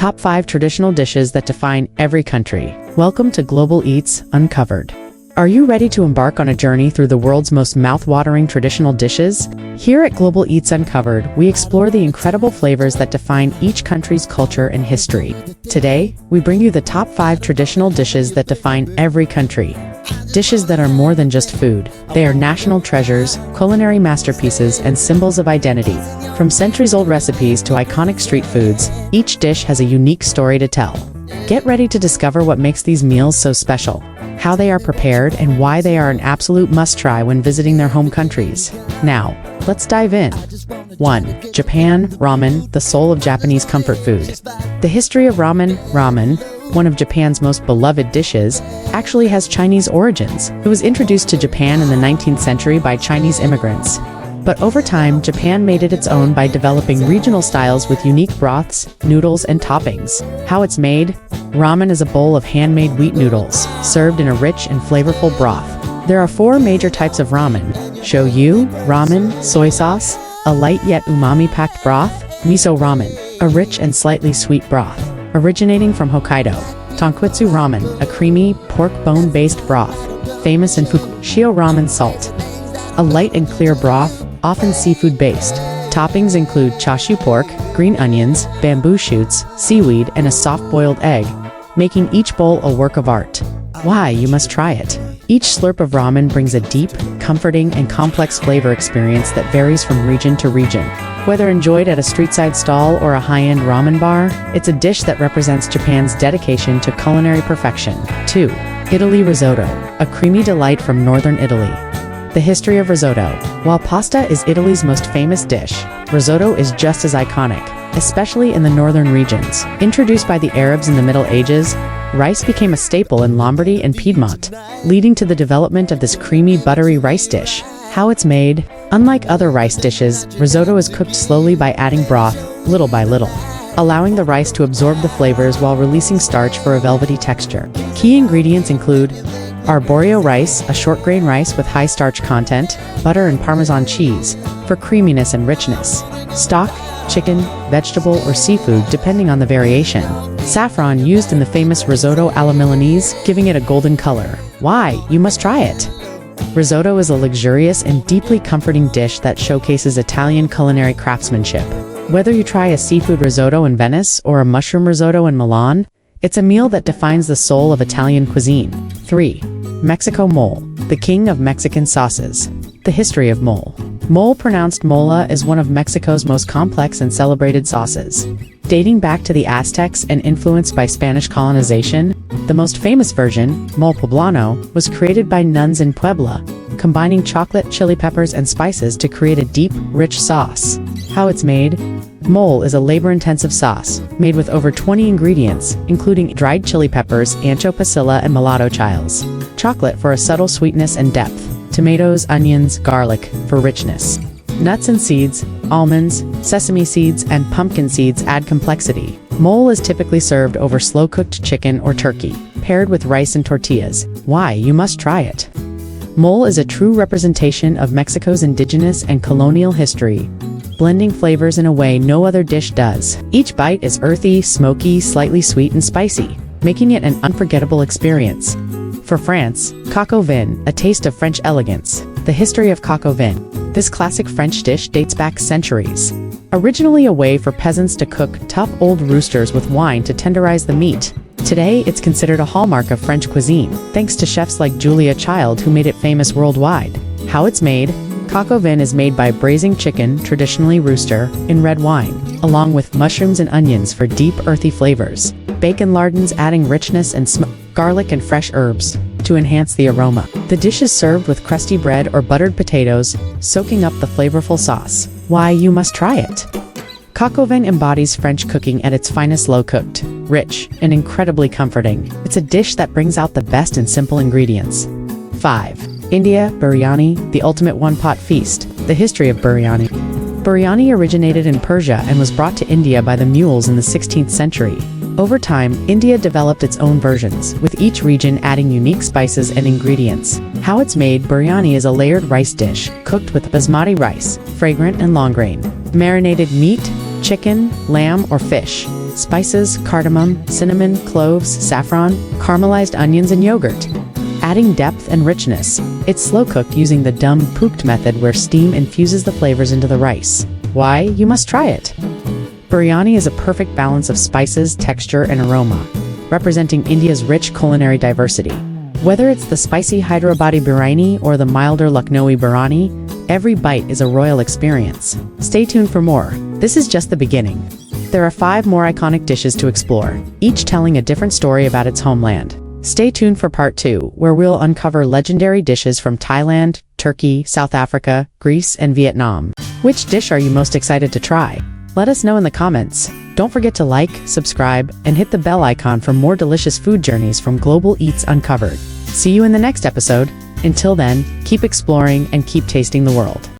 Top 5 traditional dishes that define every country. Welcome to Global Eats Uncovered. Are you ready to embark on a journey through the world's most mouth-watering traditional dishes? Here at Global Eats Uncovered, we explore the incredible flavors that define each country's culture and history. Today, we bring you the top 5 traditional dishes that define every country. Dishes that are more than just food. They are national treasures, culinary masterpieces, and symbols of identity. From centuries-old recipes to iconic street foods, each dish has a unique story to tell. Get ready to discover what makes these meals so special, how they are prepared, and why they are an absolute must-try when visiting their home countries. Now, let's dive in. 1. Japan ramen, the soul of Japanese comfort food. The history of ramen, one of Japan's most beloved dishes, actually has Chinese origins. It was introduced to Japan in the 19th century by Chinese immigrants. But over time, Japan made it its own by developing regional styles with unique broths, noodles, and toppings. How it's made? Ramen is a bowl of handmade wheat noodles, served in a rich and flavorful broth. There are 4 major types of ramen: shoyu ramen, soy sauce, a light yet umami-packed broth; miso ramen, a rich and slightly sweet broth, originating from Hokkaido; tonkotsu ramen, a creamy, pork bone-based broth, famous in Fukushima; ramen salt, a light and clear broth, often seafood-based. Toppings include chashu pork, green onions, bamboo shoots, seaweed, and a soft-boiled egg, making each bowl a work of art. Why you must try it. Each slurp of ramen brings a deep, comforting, and complex flavor experience that varies from region to region. Whether enjoyed at a street-side stall or a high-end ramen bar, it's a dish that represents Japan's dedication to culinary perfection. 2. Italy risotto, a creamy delight from northern Italy. The history of risotto. While pasta is Italy's most famous dish, risotto is just as iconic, especially in the northern regions. Introduced by the Arabs in the Middle Ages, rice became a staple in Lombardy and Piedmont, leading to the development of this creamy, buttery rice dish. How it's made? Unlike other rice dishes, risotto is cooked slowly by adding broth, little by little, allowing the rice to absorb the flavors while releasing starch for a velvety texture. Key ingredients include arborio rice, a short grain rice with high starch content; butter and Parmesan cheese, for creaminess and richness; stock, chicken, vegetable, or seafood depending on the variation; saffron used in the famous risotto alla Milanese, giving it a golden color. Why? You must try it! Risotto is a luxurious and deeply comforting dish that showcases Italian culinary craftsmanship. Whether you try a seafood risotto in Venice or a mushroom risotto in Milan, it's a meal that defines the soul of Italian cuisine. 3. Mexico mole, the king of Mexican sauces. The history of mole. Mole, pronounced mola, is one of Mexico's most complex and celebrated sauces. Dating back to the Aztecs and influenced by Spanish colonization, the most famous version, mole poblano, was created by nuns in Puebla, combining chocolate, chili peppers, and spices to create a deep, rich sauce. How it's made? Mole is a labor-intensive sauce, made with over 20 ingredients, including dried chili peppers, ancho pasilla, and mulatto chiles; chocolate for a subtle sweetness and depth; tomatoes, onions, garlic, for richness; nuts and seeds, almonds, sesame seeds, and pumpkin seeds add complexity. Mole is typically served over slow-cooked chicken or turkey, paired with rice and tortillas. Why? You must try it. Mole is a true representation of Mexico's indigenous and colonial history, blending flavors in a way no other dish does. Each bite is earthy, smoky, slightly sweet, and spicy, making it an unforgettable experience. For France, coq au vin, a taste of French elegance. The history of coq au vin. This classic French dish dates back centuries. Originally a way for peasants to cook tough old roosters with wine to tenderize the meat, today it's considered a hallmark of French cuisine, thanks to chefs like Julia Child who made it famous worldwide. How it's made? Coq au vin is made by braising chicken, traditionally rooster, in red wine, along with mushrooms and onions for deep, earthy flavors. Bacon lardons adding richness and smoke, garlic and fresh herbs to enhance the aroma. The dish is served with crusty bread or buttered potatoes, soaking up the flavorful sauce. Why? You must try it. Coq au vin embodies French cooking at its finest, low-cooked, rich, and incredibly comforting. It's a dish that brings out the best in simple ingredients. 5. India biryani, the ultimate one-pot feast. The history of biryani. Biryani originated in Persia and was brought to India by the mughals in the 16th century. Over time, India developed its own versions, with each region adding unique spices and ingredients. How it's made? Biryani is a layered rice dish, cooked with basmati rice, fragrant and long grain. Marinated meat, chicken, lamb, or fish, Spices, cardamom, cinnamon, cloves, saffron, caramelized onions, and yogurt. Adding depth and richness. It's slow-cooked using the dum pukt method where steam infuses the flavors into the rice. Why? You must try it. Biryani is a perfect balance of spices, texture, and aroma, representing India's rich culinary diversity. Whether it's the spicy Hyderabadi biryani or the milder Lucknowi biryani, every bite is a royal experience. Stay tuned for more. This is just the beginning. There are 5 more iconic dishes to explore, each telling a different story about its homeland. Stay tuned for part 2, where we'll uncover legendary dishes from Thailand, Turkey, South Africa, Greece, and Vietnam. Which dish are you most excited to try? Let us know in the comments. Don't forget to like, subscribe, and hit the bell icon for more delicious food journeys from Global Eats Uncovered. See you in the next episode. Until then, keep exploring and keep tasting the world.